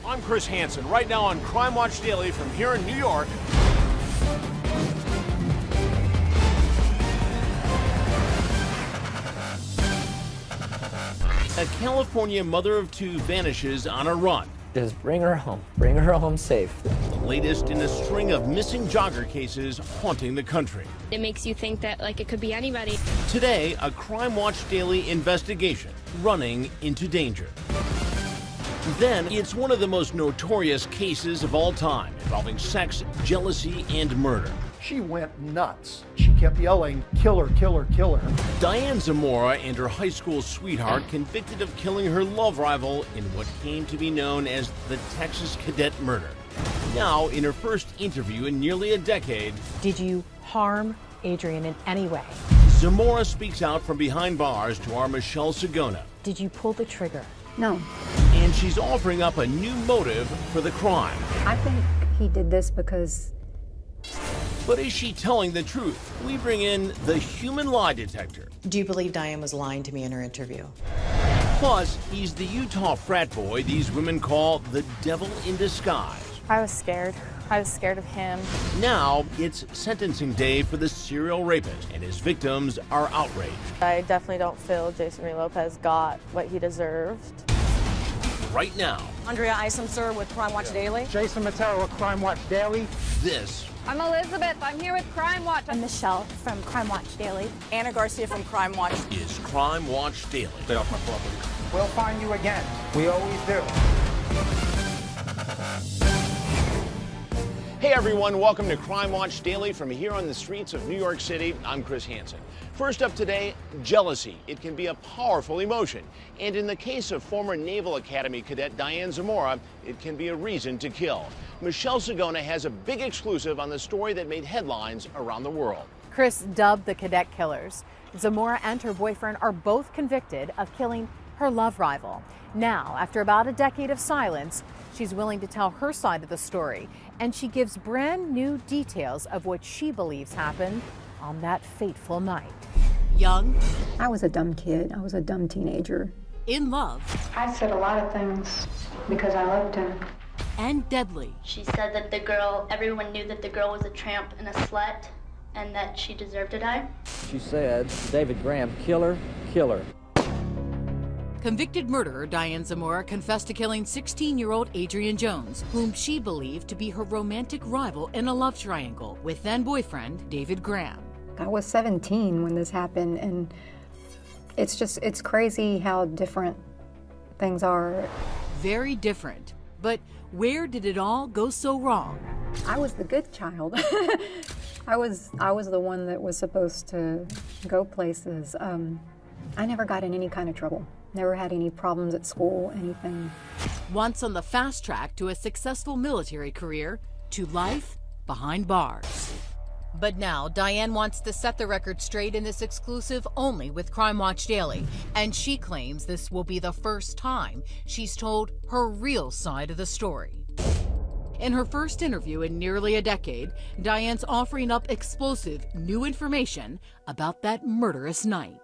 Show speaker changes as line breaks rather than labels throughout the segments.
I'm Chris Hansen, right now on Crime Watch Daily from here in New York. A California mother of two vanishes on a run.
Just bring her home safe.
The latest in a string of missing jogger cases haunting the country.
It makes you think that, like, it could be anybody.
Today, a Crime Watch Daily investigation, running into danger. Then, it's one of the most notorious cases of all time, involving sex, jealousy, and murder.
She went nuts. She kept yelling, "Killer, killer, killer."
Diane Zamora and her high school sweetheart convicted of killing her love rival in what came to be known as the Texas cadet murder. Now, in her first interview in nearly a decade,
did you harm Adrian in any way?
Zamora speaks out from behind bars to our Michelle Sagona.
Did you pull the trigger?
No.
And she's offering up a new motive for the crime.
I think he did this because...
But is she telling the truth? We bring in the human lie detector.
Do you believe Diane was lying to me in her interview?
Plus, he's the Utah frat boy these women call the devil in disguise.
I was scared. I was scared of him.
Now, it's sentencing day for the serial rapist, and his victims are outraged.
I definitely don't feel Jason Marie Lopez got what he deserved.
Right now.
Andrea Isom, sir, with Crime Watch Daily.
Jason Matera with Crime Watch Daily.
This.
I'm Elizabeth. I'm here with Crime Watch.
I'm Michelle from Crime Watch Daily.
Anna Garcia from Crime Watch.
Is Crime Watch Daily.
Stay off my property. We'll find you again. We always do.
Hey everyone, welcome to Crime Watch Daily from here on the streets of New York City. I'm Chris Hansen. First up today, jealousy. It can be a powerful emotion. And in the case of former Naval Academy cadet Diane Zamora, it can be a reason to kill. Michelle Sagona has a big exclusive on the story that made headlines around the world.
Chris dubbed the cadet killers. Zamora and her boyfriend are both convicted of killing her love rival. Now, after about a decade of silence, she's willing to tell her side of the story, and she gives brand new details of what she believes happened on that fateful night.
Young.
I was a dumb kid. I was a dumb teenager.
In love.
I said a lot of things because I loved him.
And deadly.
She said that everyone knew that the girl was a tramp and a slut, and that she deserved to die.
She said, David Graham, killer, killer.
Convicted murderer Diane Zamora confessed to killing 16-year-old Adrian Jones, whom she believed to be her romantic rival in a love triangle with then-boyfriend David Graham.
I was 17 when this happened, and it's crazy how different things are.
Very different. But where did it all go so wrong?
I was the good child. I was the one that was supposed to go places. I never got in any kind of trouble. Never had any problems at school, anything.
Once on the fast track to a successful military career, to life behind bars. But now, Diane wants to set the record straight in this exclusive only with Crime Watch Daily. And she claims this will be the first time she's told her real side of the story. In her first interview in nearly a decade, Diane's offering up explosive new information about that murderous night.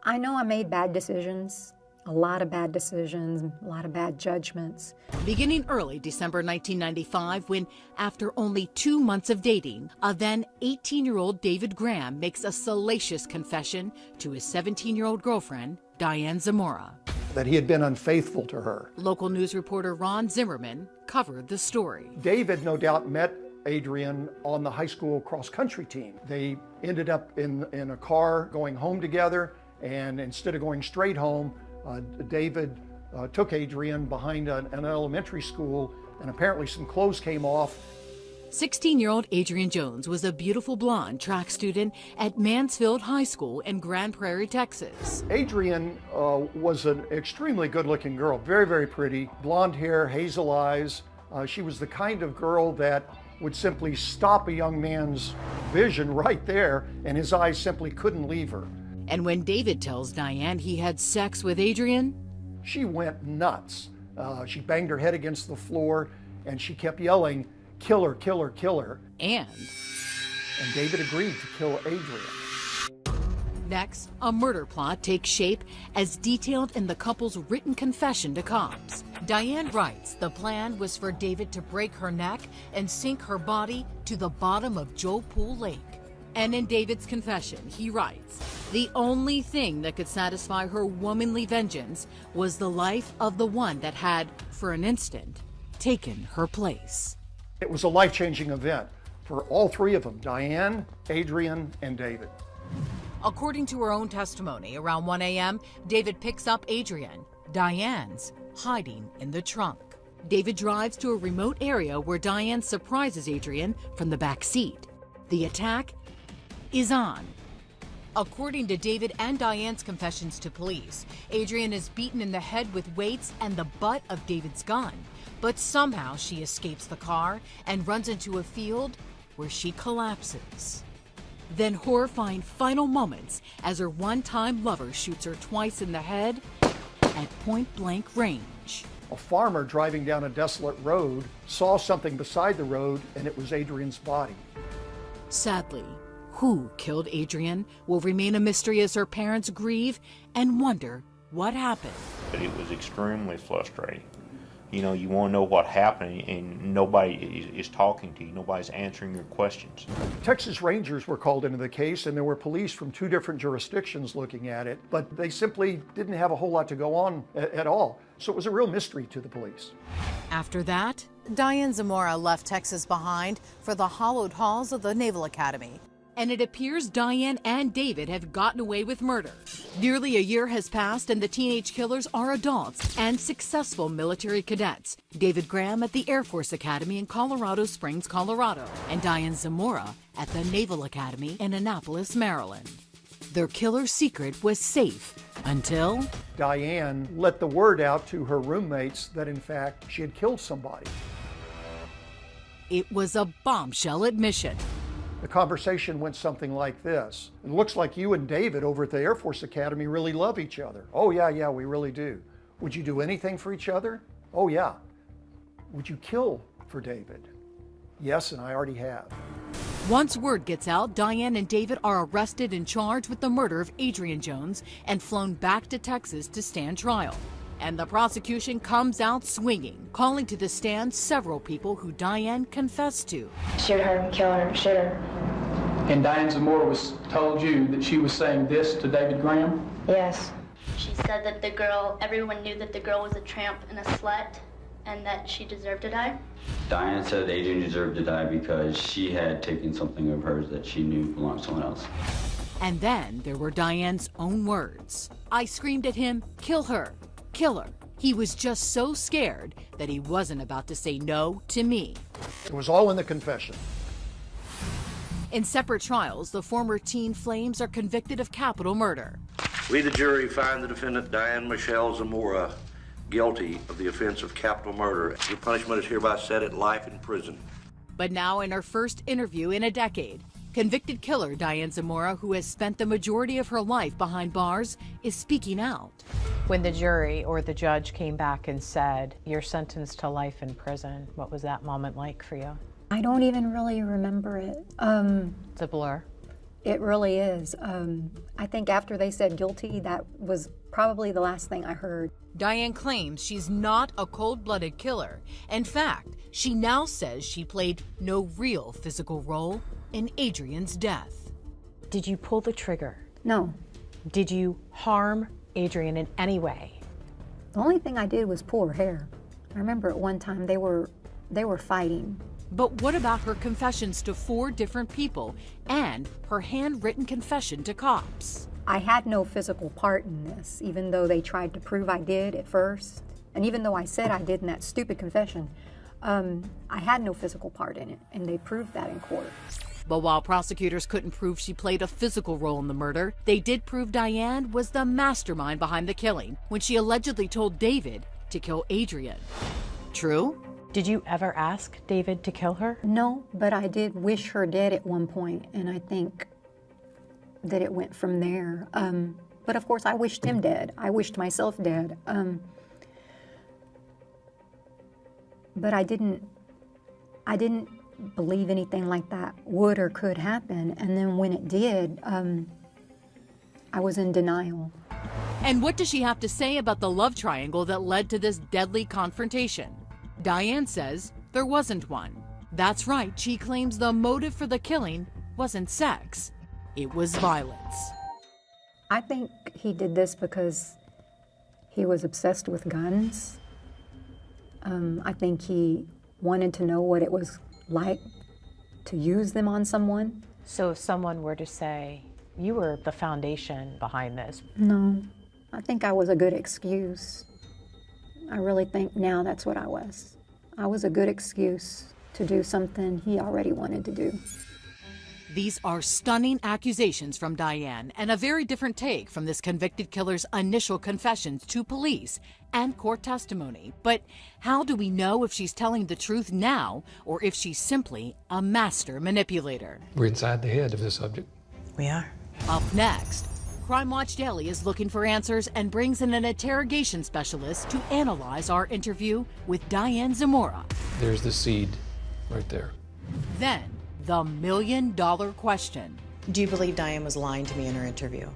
I know I made bad decisions. A lot of bad decisions, a lot of bad judgments.
Beginning early December 1995, when, after only 2 months of dating, a then 18-year-old David Graham makes a salacious confession to his 17-year-old girlfriend, Diane Zamora.
That he had been unfaithful to her.
Local news reporter Ron Zimmerman covered the story.
David no doubt met Adrian on the high school cross-country team. They ended up in a car going home together, and instead of going straight home, David took Adrian behind an elementary school, and apparently some clothes came off.
16-year-old Adrian Jones was a beautiful blonde track student at Mansfield High School in Grand Prairie, Texas.
Adrian was an extremely good-looking girl, very, very pretty. Blonde hair, hazel eyes. She was the kind of girl that would simply stop a young man's vision right there, and his eyes simply couldn't leave her.
And when David tells Diane he had sex with Adrian,
she went nuts. She banged her head against the floor, and she kept yelling, "Killer, killer, killer."
And
David agreed to kill Adrian.
Next, a murder plot takes shape as detailed in the couple's written confession to cops. Diane writes the plan was for David to break her neck and sink her body to the bottom of Joe Pool Lake. And in David's confession, he writes, the only thing that could satisfy her womanly vengeance was the life of the one that had, for an instant, taken her place.
It was a life-changing event for all three of them, Diane, Adrian, and David.
According to her own testimony, around 1 a.m., David picks up Adrian. Diane's hiding in the trunk. David drives to a remote area where Diane surprises Adrian from the back seat. The attack is on. According to David and Diane's confessions to police, Adrian is beaten in the head with weights and the butt of David's gun. But somehow she escapes the car and runs into a field where she collapses. Then horrifying final moments as her one-time lover shoots her twice in the head at point-blank range.
A farmer driving down a desolate road saw something beside the road, and it was Adrian's body.
Sadly, who killed Adrian will remain a mystery as her parents grieve and wonder what happened.
It was extremely frustrating. You know, you want to know what happened and nobody is talking to you. Nobody's answering your questions.
Texas Rangers were called into the case, and there were police from 2 different jurisdictions looking at it, but they simply didn't have a whole lot to go on at all. So it was a real mystery to the police.
After that,
Diane Zamora left Texas behind for the hallowed halls of the Naval Academy.
and it appears Diane and David have gotten away with murder. Nearly a year has passed and the teenage killers are adults and successful military cadets. David Graham at the Air Force Academy in Colorado Springs, Colorado, and Diane Zamora at the Naval Academy in Annapolis, Maryland. Their killer's secret was safe until
Diane let the word out to her roommates that in fact she had killed somebody.
it was a bombshell admission.
The conversation went something like this. It looks like you and David over at the Air Force Academy really love each other. Oh yeah, we really do. Would you do anything for each other? Oh yeah. Would you kill for David? Yes, and I already have.
Once word gets out, Diane and David are arrested and charged with the murder of Adrian Jones and flown back to Texas to stand trial. And the prosecution comes out swinging, calling to the stand several people who Diane confessed to.
Shoot her, kill her, shoot her.
And Diane Zamora was told you that she was saying this to David Graham?
Yes.
She said that everyone knew that the girl was a tramp and a slut and that she deserved to die.
Diane said Adrian deserved to die because she had taken something of hers that she knew belonged to someone else.
And then there were Diane's own words. I screamed at him, kill her, kill her. He was just so scared that he wasn't about to say no to me.
It was all in the confession.
In separate trials, the former teen flames are convicted of capital murder.
We, the jury, find the defendant Diane Michelle Zamora guilty of the offense of capital murder. Your punishment is hereby set at life in prison.
But now in her first interview in a decade, convicted killer Diane Zamora, who has spent the majority of her life behind bars, is speaking out.
When the jury or the judge came back and said, you're sentenced to life in prison, what was that moment like for you?
I don't even really remember it.
It's a blur.
It really is. I think after they said guilty, that was probably the last thing I heard.
Diane claims she's not a cold-blooded killer. In fact, she now says she played no real physical role in Adrian's death.
Did you pull the trigger?
No.
Did you harm Adrian in any way?
The only thing I did was pull her hair. I remember at one time they were fighting.
But what about her confessions to 4 different people and her handwritten confession to cops?
I had no physical part in this, even though they tried to prove I did at first. And even though I said I did in that stupid confession, I had no physical part in it, and they proved that in court.
But while prosecutors couldn't prove she played a physical role in the murder, they did prove Diane was the mastermind behind the killing when she allegedly told David to kill Adrian. True?
Did you ever ask David to kill her?
No, but I did wish her dead at one point, and I think that it went from there. But of course, I wished him dead. I wished myself dead. But I didn't believe anything like that would or could happen. And then when it did, I was in denial.
And what does she have to say about the love triangle that led to this deadly confrontation? Diane says there wasn't one. That's right, she claims the motive for the killing wasn't sex, it was violence.
I think he did this because he was obsessed with guns. I think he wanted to know what it was like to use them on someone.
So if someone were to say, you were the foundation behind this.
No, I think I was a good excuse. I really think now that's what I was. I was a good excuse to do something he already wanted to do.
These are stunning accusations from Diane and a very different take from this convicted killer's initial confessions to police and court testimony. But how do we know if she's telling the truth now or if she's simply a master manipulator?
We're inside the head of the subject.
We are. Up next, Crime Watch Daily is looking for answers and brings in an interrogation specialist to analyze our interview with Diane Zamora.
There's the seed right there.
Then, the $1 million question.
Do you believe Diane was lying to me in her interview?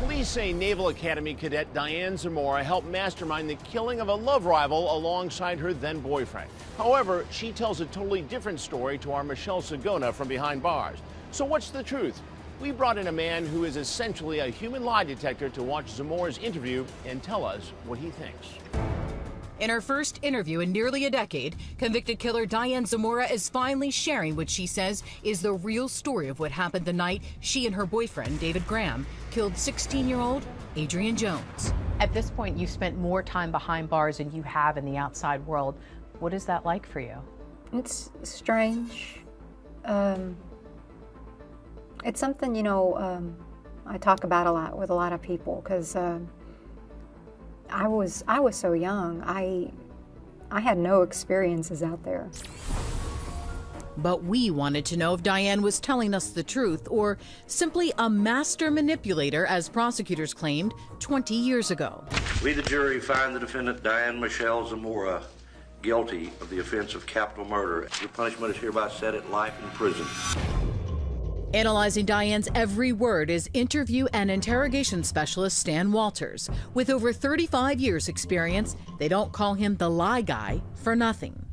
Police say Naval Academy cadet Diane Zamora helped mastermind the killing of a love rival alongside her then boyfriend. However, she tells a totally different story to our Michelle Sagona from behind bars. So what's the truth? We brought in a man who is essentially a human lie detector to watch Zamora's interview and tell us what he thinks.
In her first interview in nearly a decade, convicted killer Diane Zamora is finally sharing what she says is the real story of what happened the night she and her boyfriend, David Graham, killed 16-year-old Adrian Jones.
At this point, you spent more time behind bars than you have in the outside world. What is that like for you?
It's strange. It's something, I talk about a lot with a lot of people because I was so young. I had no experiences out there.
But we wanted to know if Diane was telling us the truth or simply a master manipulator, as prosecutors claimed 20 years ago.
We, the jury, find the defendant Diane Michelle Zamora guilty of the offense of capital murder. Your punishment is hereby set at life in prison.
Analyzing Diane's every word is interview and interrogation specialist Stan Walters. With over 35 years experience, they don't call him the lie guy for nothing.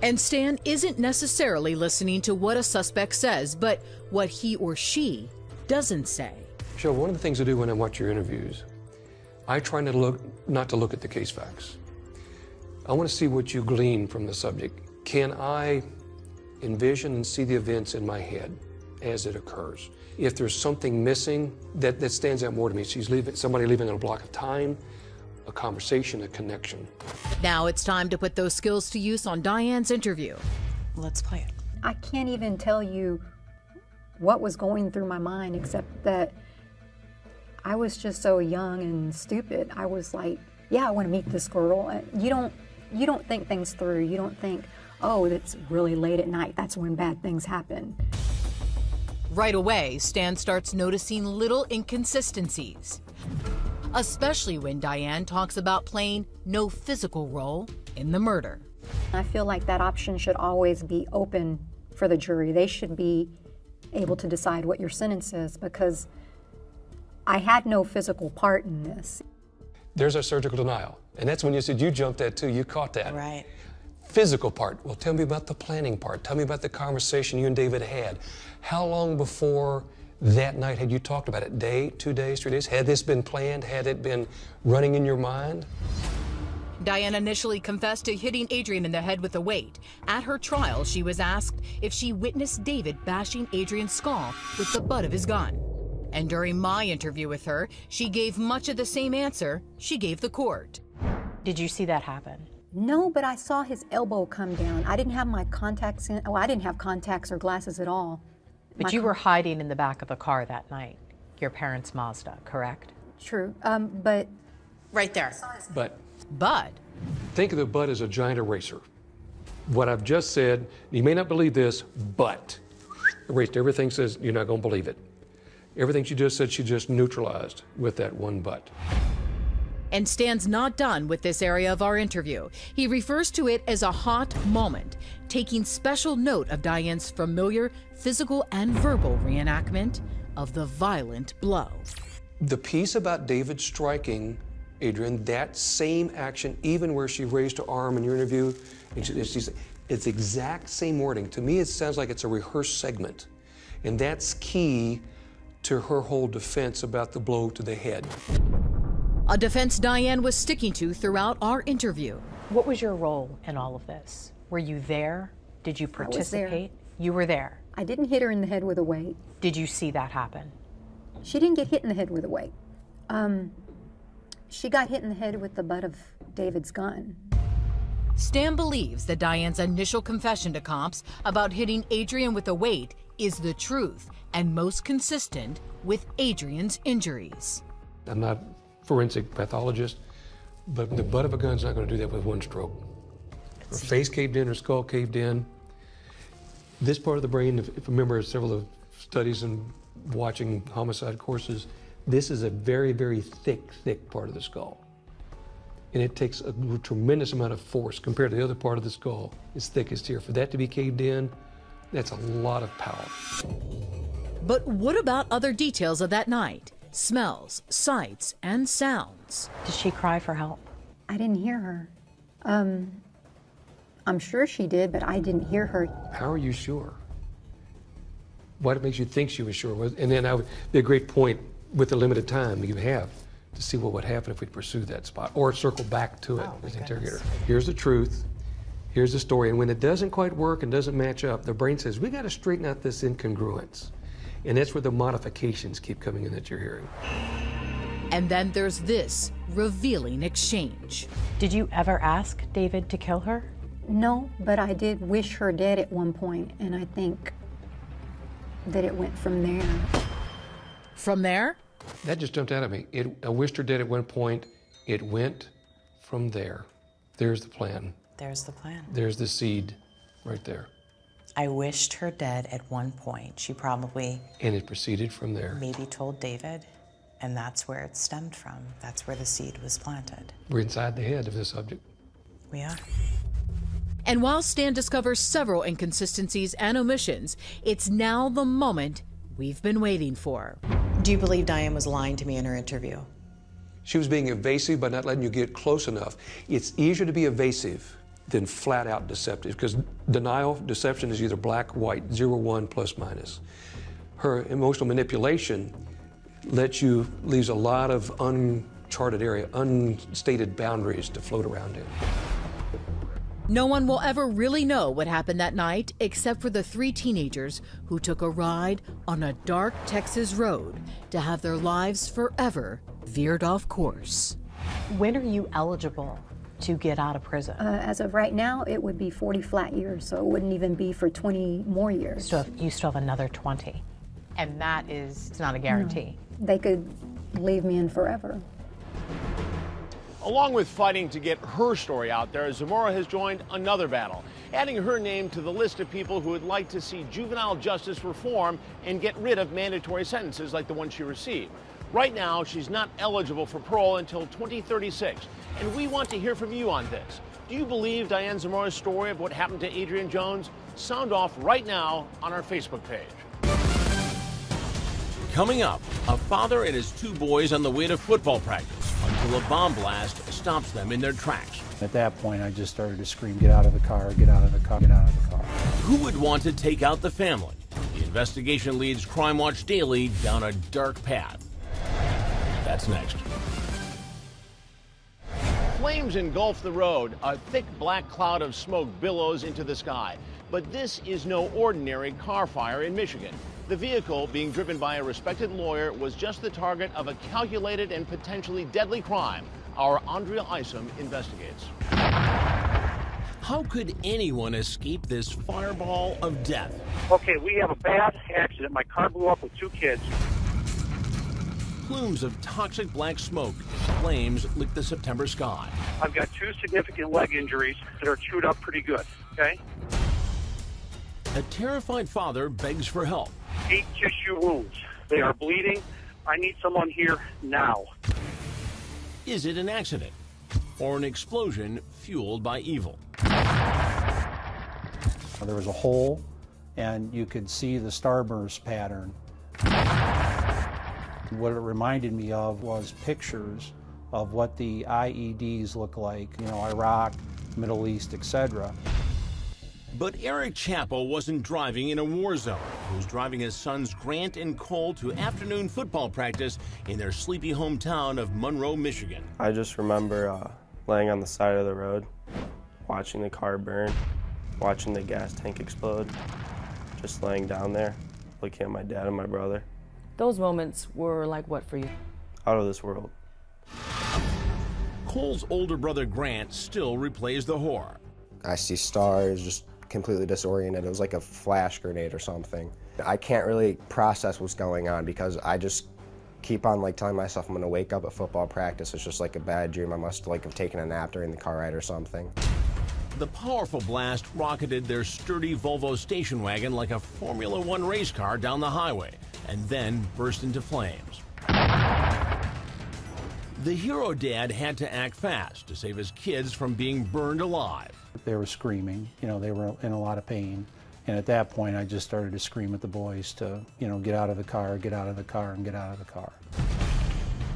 And Stan isn't necessarily listening to what a suspect says, but what he or she doesn't say.
Michelle, one of the things I do when I watch your interviews, I try not to look at the case facts. I want to see what you glean from the subject. Can I envision and see the events in my head as it occurs? If there's something missing, that stands out more to me. Somebody leaving on a block of time, a conversation, a connection.
Now it's time to put those skills to use on Diane's interview.
Let's play it.
I can't even tell you what was going through my mind except that I was just so young and stupid. I was like, yeah, I want to meet this girl. You don't think things through. You don't think, oh, it's really late at night. That's when bad things happen.
Right away, Stan starts noticing little inconsistencies, especially when Diane talks about playing no physical role in the murder.
I feel like that option should always be open for the jury. They should be able to decide what your sentence is because I had no physical part in this.
There's our surgical denial. And that's when you said you jumped that too, you caught that.
Right.
Physical part. Well, tell me about the planning part. Tell me about the conversation you and David had. How long before that night had you talked about it? Day, 2 days, 3 days? Had this been planned? Had it been running in your mind?
Diane initially confessed to hitting Adrian in the head with a weight. At her trial, she was asked if she witnessed David bashing Adrian's skull with the butt of his gun. And during my interview with her, she gave much of the same answer she gave the court.
Did you see that happen?
No, but I saw his elbow come down. I didn't have my contacts in. Oh, I didn't have contacts or glasses at all.
But you were hiding in the back of the car that night, your parents' Mazda, correct?
True, but...
Right there.
But
think
of the butt as a giant eraser. What I've just said, you may not believe this, but erased everything, says you're not going to believe it. Everything she just said, she just neutralized with that one but.
And Stan's not done with this area of our interview. He refers to it as a hot moment, taking special note of Diane's familiar physical and verbal reenactment of the violent blow.
The piece about David striking Adrian, that same action, even where she raised her arm in your interview, it's exact same wording. To me, it sounds like it's a rehearsed segment. And that's key to her whole defense about the blow to the head.
A defense Diane was sticking to throughout our interview.
What was your role in all of this? Were you there? Did you participate? You were there.
I didn't hit her in the head with a weight.
Did you see that happen?
She didn't get hit in the head with a weight. She got hit in the head with the butt of David's gun.
Stan believes that Diane's initial confession to cops about hitting Adrian with a weight is the truth and most consistent with Adrian's injuries.
I'm not a forensic pathologist, but the butt of a gun's not going to do that with one stroke. Her face caved in, her skull caved in. This part of the brain, if you remember several of the studies and watching homicide courses, this is a very, very thick part of the skull. And it takes a tremendous amount of force compared to the other part of the skull. It's thickest here. For that to be caved in, that's a lot of power.
But what about other details of that night? Smells, sights, and sounds.
Did she cry for help?
I didn't hear her. I'm sure she did, but I didn't hear her.
How are you sure? What makes you think she was sure? And then that would be a great point with the limited time you have to see what would happen if we pursue that spot or circle back to it as the interrogator. Here's the truth. Here's the story. And when it doesn't quite work and doesn't match up, the brain says, we got to straighten out this incongruence. And that's where the modifications keep coming in that you're hearing.
And then there's this revealing exchange.
Did you ever ask David to kill her?
No, but I did wish her dead at one point, and I think that it went from there.
From there?
That just jumped out at me. I wished her dead at one point. It went from there. There's the plan.
There's the plan.
There's the seed right there.
I wished her dead at one point. She probably...
And it proceeded from there.
Maybe told David, and that's where it stemmed from. That's where the seed was planted.
We're inside the head of the subject.
We are.
And while Stan discovers several inconsistencies and omissions, it's now the moment we've been waiting for.
Do you believe Diane was lying to me in her interview?
She was being evasive by not letting you get close enough. It's easier to be evasive than flat out deceptive, because deception is either black, white, 0, 1, plus, minus. Her emotional manipulation leaves a lot of uncharted area, unstated boundaries to float around in.
No one will ever really know what happened that night except for the 3 teenagers who took a ride on a dark Texas road to have their lives forever veered off course.
When are you eligible to get out of prison?
As of right now, it would be 40 flat years, so it wouldn't even be for 20 more years.
So you still have another 20. And that is, it's not a guarantee.
No. They could leave me in forever.
Along with fighting to get her story out there, Zamora has joined another battle, adding her name to the list of people who would like to see juvenile justice reform and get rid of mandatory sentences like the one she received. Right now, she's not eligible for parole until 2036, and we want to hear from you on this. Do you believe Diane Zamora's story of what happened to Adrian Jones? Sound off right now on our Facebook page. Coming up, a father and his 2 boys on the way to football practice until a bomb blast stops them in their tracks.
At that point, I just started to scream, get out of the car, get out of the car, get out of the car.
Who would want to take out the family? The investigation leads Crime Watch Daily down a dark path. That's next. Flames engulf the road. A thick black cloud of smoke billows into the sky. But this is no ordinary car fire in Michigan. The vehicle, being driven by a respected lawyer, was just the target of a calculated and potentially deadly crime. Our Andrea Isom investigates. How could anyone escape this fireball of death?
Okay, we have a bad accident. My car blew up with 2 kids.
Plumes of toxic black smoke and flames lick the September sky.
I've got 2 significant leg injuries that are chewed up pretty good, okay?
A terrified father begs for help.
Deep tissue wounds. They are bleeding. I need someone here now.
Is it an accident or an explosion fueled by evil?
There was a hole, and you could see the starburst pattern. What it reminded me of was pictures of what the IEDs look like, you know, Iraq, Middle East, etc.
But Eric Chappell wasn't driving in a war zone. He was driving his sons Grant and Cole to afternoon football practice in their sleepy hometown of Monroe, Michigan.
I just remember laying on the side of the road, watching the car burn, watching the gas tank explode, just laying down there, looking at my dad and my brother.
Those moments were like what for you?
Out of this world.
Cole's older brother Grant still replays the horror.
I see stars, just completely disoriented. It was like a flash grenade or something. I can't really process what's going on because I just keep on like telling myself I'm gonna wake up at football practice. It's just like a bad dream. I must like have taken a nap during the car ride or something.
The powerful blast rocketed their sturdy Volvo station wagon like a Formula One race car down the highway and then burst into flames. The hero dad had to act fast to save his kids from being burned alive.
They were screaming, you know, they were in a lot of pain. And at that point, I just started to scream at the boys to, you know, get out of the car, get out of the car, and get out of the car.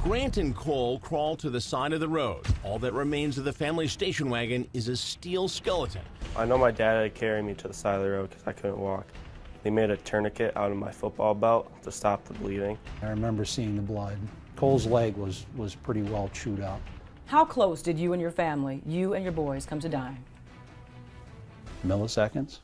Grant and Cole crawl to the side of the road. All that remains of the family station wagon is a steel skeleton.
I know my dad had to carry me to the side of the road because I couldn't walk. They made a tourniquet out of my football belt to stop the bleeding.
I remember seeing the blood. Cole's leg was pretty well chewed up.
How close did you and your family, you and your boys, come to dying?
Milliseconds.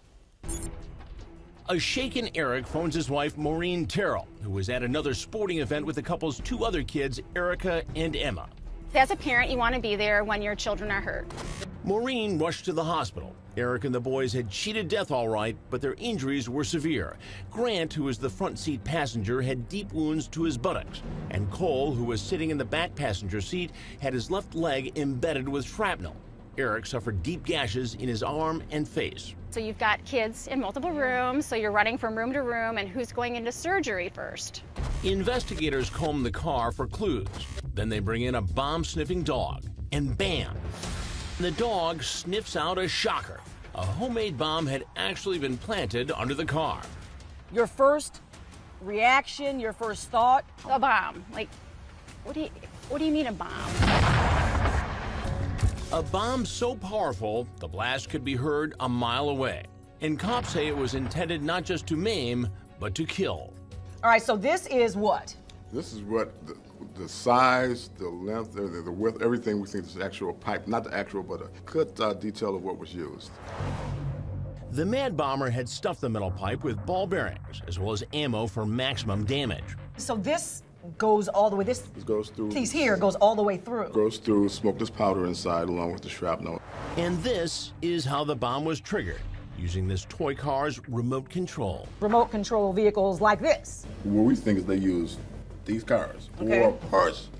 A shaken Eric phones his wife, Maureen Terrell, who was at another sporting event with the couple's two other kids, Erica and Emma.
As a parent, you want to be there when your children are hurt.
Maureen rushed to the hospital. Eric and the boys had cheated death all right, but their injuries were severe. Grant, who was the front seat passenger, had deep wounds to his buttocks. And Cole, who was sitting in the back passenger seat, had his left leg embedded with shrapnel. Eric suffered deep gashes in his arm and face.
So you've got kids in multiple rooms, so you're running from room to room, and who's going into surgery first?
Investigators comb the car for clues. Then they bring in a bomb-sniffing dog, and bam! The dog sniffs out a shocker. A homemade bomb had actually been planted under the car.
Your first reaction, your first thought?
A bomb. Like, what do you mean a bomb?
A bomb so powerful, the blast could be heard a mile away. And cops say it was intended not just to maim, but to kill.
All right, so this is what?
This is what the size, the length, the width, everything we think is the actual pipe, not the actual, but a good detail of what was used.
The mad bomber had stuffed the metal pipe with ball bearings, as well as ammo for maximum damage.
So this goes all the way, this
goes through,
piece here goes all the way through.
Goes through, smokeless powder inside along with the shrapnel.
And this is how the bomb was triggered, using this toy car's remote control.
Remote control vehicles like this.
What we think is they used these cars or parts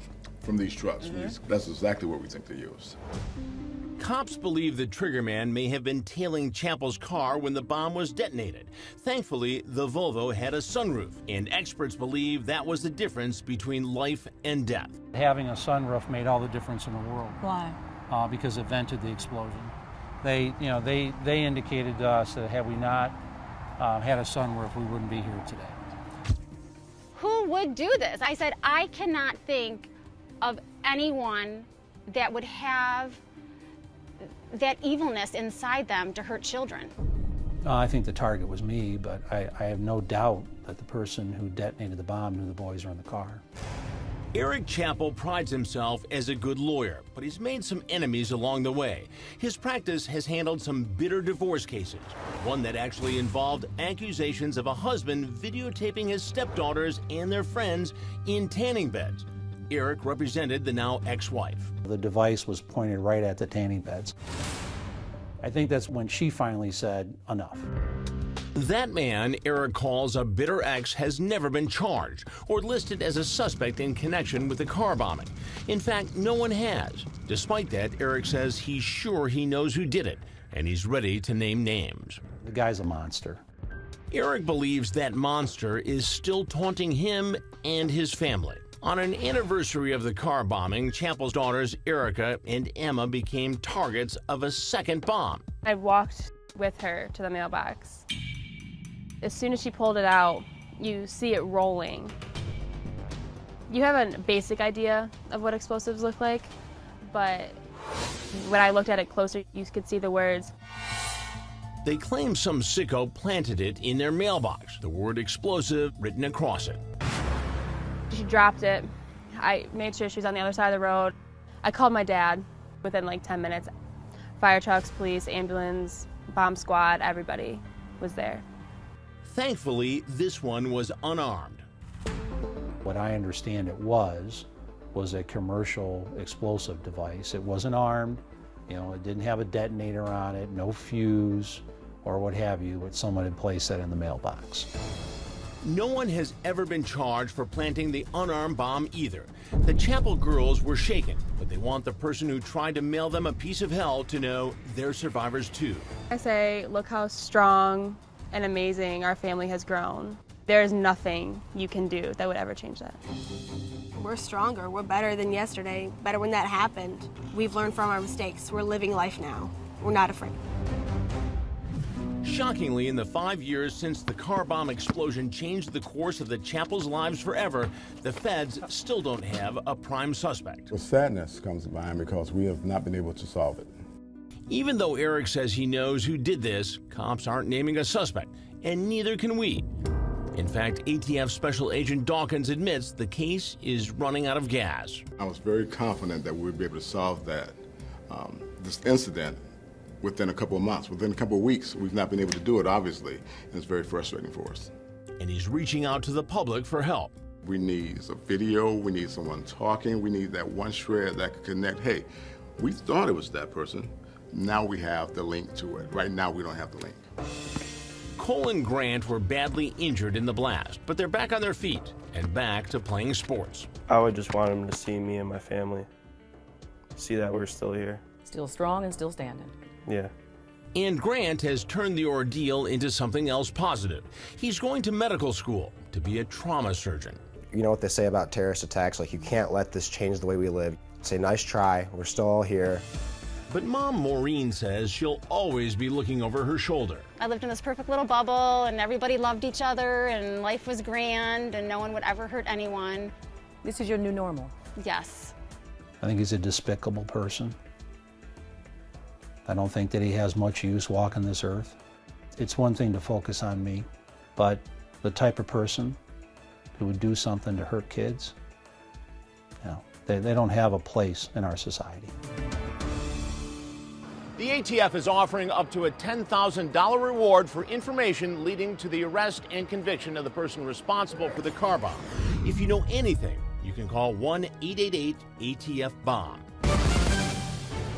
from these trucks. That's exactly what we think they used.
Cops believe the triggerman may have been tailing Chappell's car when the bomb was detonated. Thankfully, the Volvo had a sunroof, and experts believe that was the difference between life and death.
Having a sunroof made all the difference in the world.
Why?
Because it vented the explosion. They indicated to us that had we not had a sunroof, we wouldn't be here today.
Who would do this? I said, I cannot think of anyone that would have that evilness inside them to hurt children.
I think the target was me, but I have no doubt that the person who detonated the bomb knew the boys were in the car.
Eric Chappell prides himself as a good lawyer, but he's made some enemies along the way. His practice has handled some bitter divorce cases, one that actually involved accusations of a husband videotaping his stepdaughters and their friends in tanning beds. Eric represented the now ex-wife.
The device was pointed right at the tanning beds. I think that's when she finally said, enough.
That man Eric calls a bitter ex has never been charged or listed as a suspect in connection with the car bombing. In fact, no one has. Despite that, Eric says he's sure he knows who did it, and he's ready to name names.
The guy's a monster.
Eric believes that monster is still taunting him and his family. On an anniversary of the car bombing, Chappell's daughters Erica and Emma became targets of a second bomb.
I walked with her to the mailbox. As soon as she pulled it out, you see it rolling. You have a basic idea of what explosives look like, but when I looked at it closer, you could see the words.
They claim some sicko planted it in their mailbox, the word explosive written across it.
She dropped it. I made sure she was on the other side of the road. I called my dad within like 10 minutes. Fire trucks, police, ambulance, bomb squad, everybody was there.
Thankfully, this one was unarmed.
What I understand it was a commercial explosive device. It wasn't armed, it didn't have a detonator on it, no fuse or what have you, but someone had placed that in the mailbox.
No one has ever been charged for planting the unarmed bomb either. The Chappell girls were shaken, but they want the person who tried to mail them a piece of hell to know they're survivors too.
I say, look how strong and amazing our family has grown. There's nothing you can do that would ever change that.
We're stronger, we're better than yesterday, better when that happened. We've learned from our mistakes, we're living life now. We're not afraid.
Shockingly, in the 5 years since the car bomb explosion changed the course of the Chappell's lives forever, the feds still don't have a prime suspect.
The sadness comes to mind because we have not been able to solve it.
Even though Eric says he knows who did this, cops aren't naming a suspect, and neither can we. In fact, ATF Special Agent Dawkins admits the case is running out of gas.
I was very confident that we would be able to solve this incident within a couple of months, within a couple of weeks. We've not been able to do it, obviously, and it's very frustrating for us.
And he's reaching out to the public for help.
We need a video, we need someone talking, we need that one shred that could connect. Hey, we thought it was that person. Now we have the link to it. Right now we don't have the link.
Cole and Grant were badly injured in the blast, but they're back on their feet and back to playing sports.
I would just want them to see me and my family, see that we're still here.
Still strong and still standing.
Yeah.
And Grant has turned the ordeal into something else positive. He's going to medical school to be a trauma surgeon.
You know what they say about terrorist attacks, like you can't let this change the way we live. Say, nice try, we're still all here.
But Mom Maureen says she'll always be looking over her shoulder.
I lived in this perfect little bubble, and everybody loved each other, and life was grand, and no one would ever hurt anyone.
This is your new normal.
Yes.
I think he's a despicable person. I don't think that he has much use walking this earth. It's one thing to focus on me, but the type of person who would do something to hurt kids, they don't have a place in our society.
The ATF is offering up to a $10,000 reward for information leading to the arrest and conviction of the person responsible for the car bomb. If you know anything, you can call 1-888-ATF-BOMB.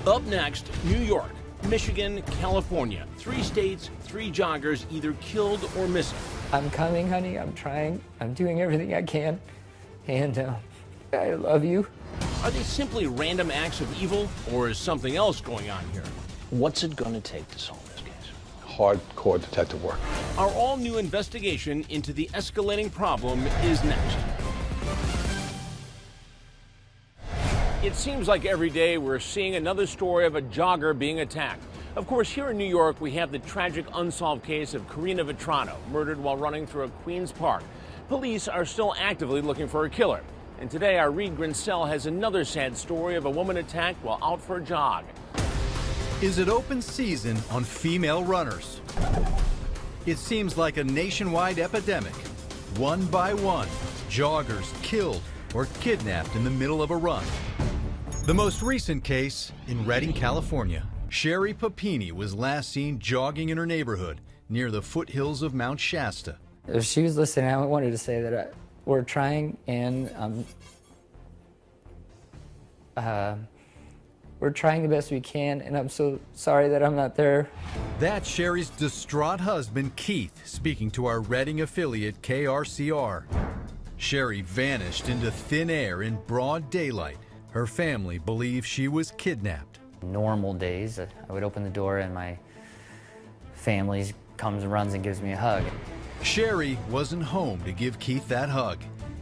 Up next, New York, Michigan, California. 3 states, 3 joggers either killed or missing.
I'm coming, honey. I'm trying. I'm doing everything I can. And I love you.
Are they simply random acts of evil, or is something else going on here?
What's it going to take to solve this case? Hardcore detective work.
Our all-new investigation into the escalating problem is next. It seems like every day we're seeing another story of a jogger being attacked. Of course, here in New York, we have the tragic unsolved case of Karina Vetrano, murdered while running through a Queens park. Police are still actively looking for a killer. And today, our Reed Grinsell has another sad story of a woman attacked while out for a jog.
Is it open season on female runners? It seems like a nationwide epidemic. One by one, joggers killed or kidnapped in the middle of a run. The most recent case in Redding, California. Sherry Papini was last seen jogging in her neighborhood near the foothills of Mount Shasta.
If she was listening, I wanted to say that we're trying, and we're trying the best we can, and I'm so sorry that I'm not there.
That's Sherry's distraught husband, Keith, speaking to our Redding affiliate, KRCR. Sherry vanished into thin air in broad daylight. Her family believes she was kidnapped.
Normal days, I would open the door and my family comes and runs and gives me a hug.
Sherry wasn't home to give Keith that hug.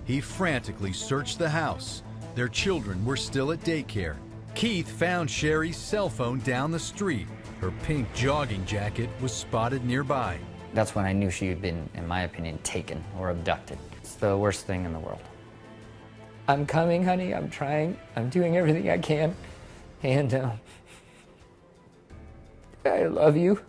He frantically searched the house. Their children were still at daycare. Keith found Sherry's cell phone down the street. Her pink jogging jacket was spotted nearby.
That's when I knew she had been, in my opinion, taken or abducted. It's the worst thing in the world.
I'm coming, honey. I'm trying. I'm doing everything I can. And I love you.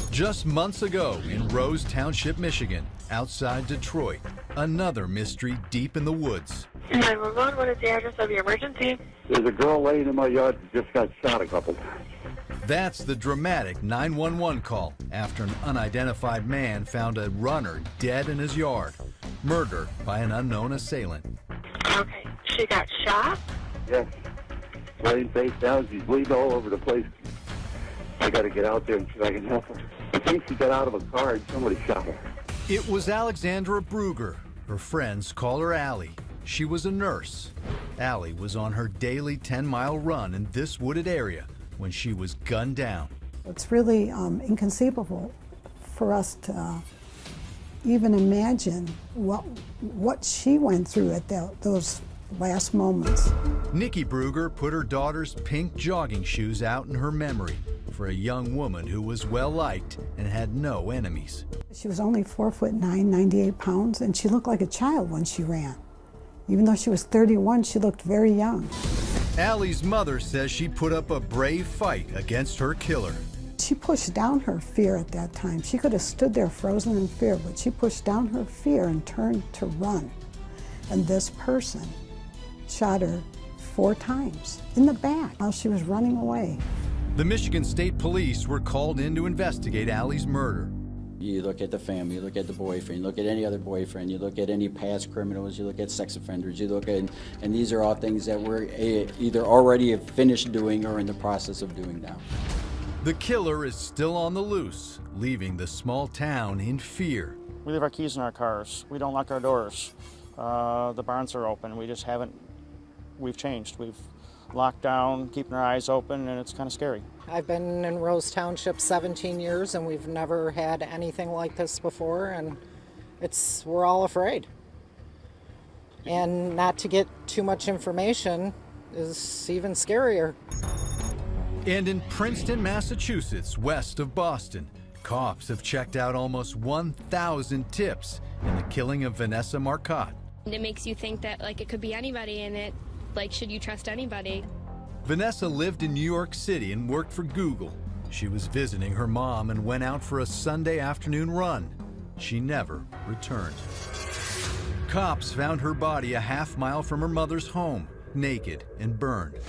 Just months ago in Rose Township, Michigan, outside Detroit, another mystery deep in the woods.
911, what is the address of your emergency?
There's a girl laying in my yard that just got shot a couple times.
That's the dramatic 911 call after an unidentified man found a runner dead in his yard, murdered by an unknown assailant.
Okay, she got shot?
Yes. Laying face down, she's bleeding all over the place. I got to get out there and see if I can help her. I think she got out of a car and somebody shot her.
It was Alexandra Bruger. Her friends call her Allie. She was a nurse. Allie was on her daily 10-mile run in this wooded area when she was gunned down.
It's really inconceivable for us to even imagine what she went through at those last moments.
Nikki Bruger put her daughter's pink jogging shoes out in her memory for a young woman who was well-liked and had no enemies.
She was only 4'9", 98 pounds, and she looked like a child when she ran. Even though she was 31, she looked very young.
Allie's mother says she put up a brave fight against her killer.
She pushed down her fear at that time. She could have stood there frozen in fear, but she pushed down her fear and turned to run. And this person shot her 4 times in the back while she was running away.
The Michigan State Police were called in to investigate Allie's murder.
You look at the family, you look at the boyfriend, you look at any other boyfriend, you look at any past criminals, you look at sex offenders, you look at, and these are all things that we're either already have finished doing or in the process of doing now.
The killer is still on the loose, leaving the small town in fear.
We leave our keys in our cars. We don't lock our doors. The barns are open. We just haven't, we've changed. We've locked down, keeping our eyes open, and it's kind of scary.
I've been in Rose Township 17 years, and we've never had anything like this before, and we're all afraid. And not to get too much information is even scarier.
And in Princeton, Massachusetts, west of Boston, cops have checked out almost 1,000 tips in the killing of Vanessa Marcotte.
It makes you think that it could be anybody, and should you trust anybody?
Vanessa lived in New York City and worked for Google. She was visiting her mom and went out for a Sunday afternoon run. She never returned. Cops found her body a half-mile from her mother's home, naked and burned.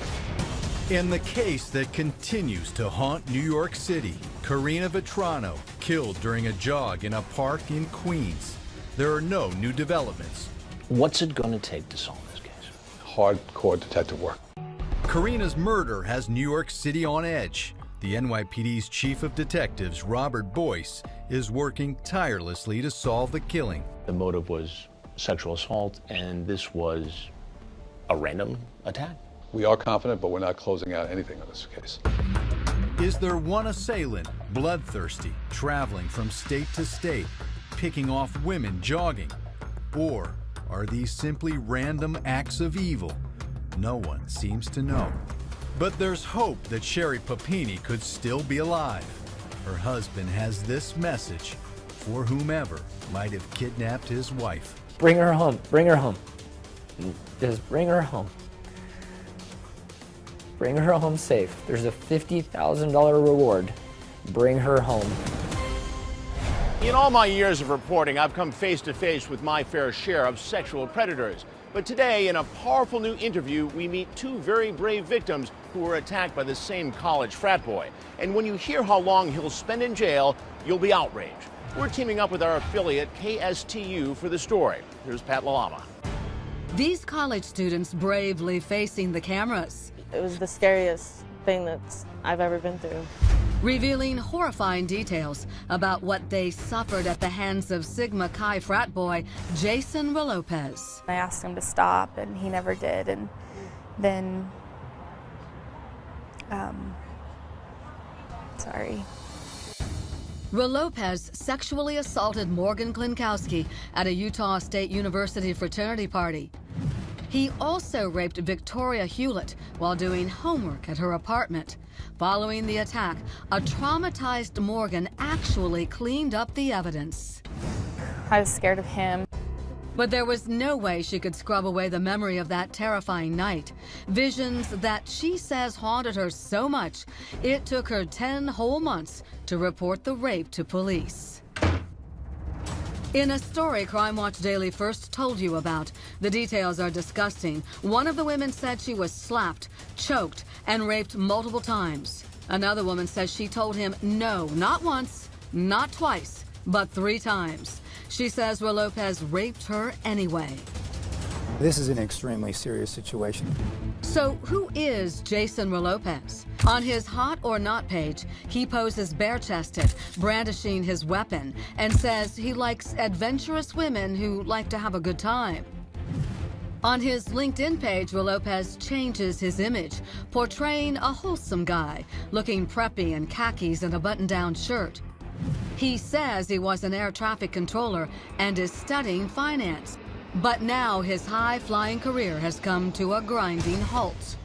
In the case that continues to haunt New York City, Karina Vetrano, killed during a jog in a park in Queens. There are no new developments.
What's it going to take to solve this case? Hardcore detective work.
Karina's murder has New York City on edge. The NYPD's chief of detectives, Robert Boyce, is working tirelessly to solve the killing.
The motive was sexual assault, and this was a random attack.
We are confident, but we're not closing out anything on this case.
Is there one assailant, bloodthirsty, traveling from state to state, picking off women jogging? Or are these simply random acts of evil? No one seems to know. But there's hope that Sherry Papini could still be alive. Her husband has this message for whomever might have kidnapped his wife.
Bring her home. Bring her home. Just bring her home. Bring her home safe. There's a $50,000 reward. Bring her home.
In all my years of reporting, I've come face to face with my fair share of sexual predators. But today, in a powerful new interview, we meet 2 very brave victims who were attacked by the same college frat boy. And when you hear how long he'll spend in jail, you'll be outraged. We're teaming up with our affiliate, KSTU, for the story. Here's Pat Lalama.
These college students bravely facing the cameras.
It was the scariest thing that I've ever been through.
Revealing horrifying details about what they suffered at the hands of Sigma Chi frat boy Jason Lopez.
I asked him to stop, and he never did. And then,
Lopez sexually assaulted Morgan Klinkowski at a Utah State University fraternity party. He also raped Victoria Hewlett while doing homework at her apartment. Following the attack, a traumatized Morgan actually cleaned up the evidence.
I was scared of him.
But there was no way she could scrub away the memory of that terrifying night. Visions that she says haunted her so much, it took her 10 whole months to report the rape to police. In a story Crime Watch Daily first told you about, the details are disgusting. One of the women said she was slapped, choked, and raped multiple times. Another woman says she told him no, not once, not twice, but 3 times. She says Lopez raped her anyway.
This is an extremely serious situation.
So who is Jason Lopez? On his Hot or Not page, he poses bare-chested, brandishing his weapon, and says he likes adventurous women who like to have a good time. On his LinkedIn page, Lopez changes his image, portraying a wholesome guy, looking preppy in khakis and a button-down shirt. He says he was an air traffic controller and is studying finance. But now his high-flying career has come to a grinding halt.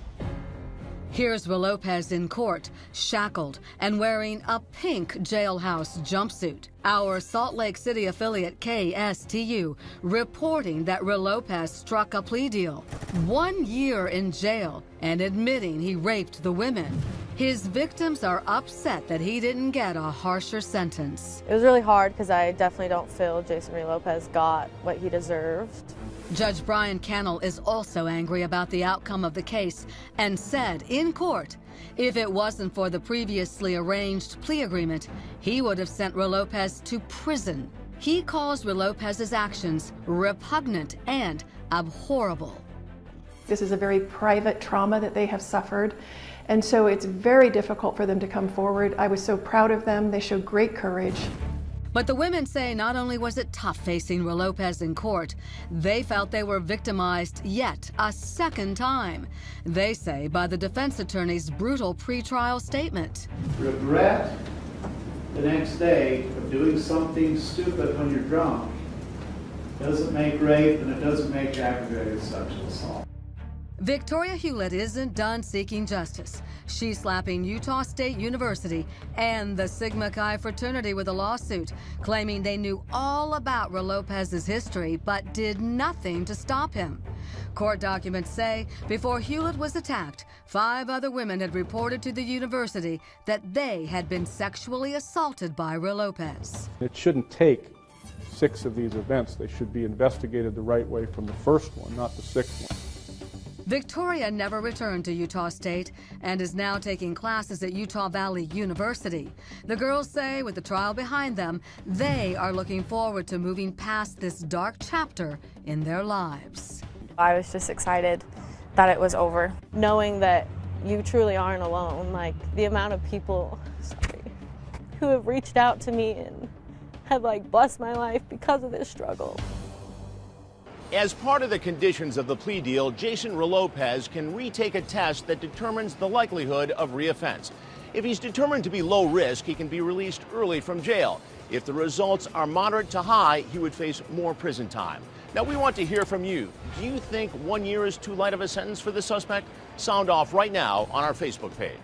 Here's Lopez in court, shackled and wearing a pink jailhouse jumpsuit. Our Salt Lake City affiliate KSTU reporting that Lopez struck a plea deal, 1 year in jail, and admitting he raped the women. His victims are upset that he didn't get a harsher sentence.
It was really hard because I definitely don't feel Jason Lopez got what he deserved.
Judge Brian Cannell is also angry about the outcome of the case and said in court, if it wasn't for the previously arranged plea agreement, he would have sent Lopez to prison. He calls Lopez's actions repugnant and abhorrible.
This is a very private trauma that they have suffered, and so it's very difficult for them to come forward. I was so proud of them. They showed great courage.
But the women say not only was it tough facing Lopez in court, they felt they were victimized yet a second time. They say by the defense attorney's brutal pretrial statement.
Regret the next day of doing something stupid when you're drunk doesn't make rape, and it doesn't make aggravated sexual assault.
Victoria Hewlett isn't done seeking justice. She's slapping Utah State University and the Sigma Chi fraternity with a lawsuit, claiming they knew all about Lopez's history but did nothing to stop him. Court documents say before Hewlett was attacked, 5 other women had reported to the university that they had been sexually assaulted by Lopez.
It shouldn't take 6 of these events. They should be investigated the right way from the first one, not the 6th one.
Victoria never returned to Utah State and is now taking classes at Utah Valley University. The girls say with the trial behind them, they are looking forward to moving past this dark chapter in their lives.
I was just excited that it was over. Knowing that you truly aren't alone, like the amount of people who have reached out to me and have blessed my life because of this struggle.
As part of the conditions of the plea deal, Jason Lopez can retake a test that determines the likelihood of reoffense. If he's determined to be low risk, he can be released early from jail. If the results are moderate to high, he would face more prison time. Now, we want to hear from you. Do you think 1 year is too light of a sentence for the suspect? Sound off right now on our Facebook page.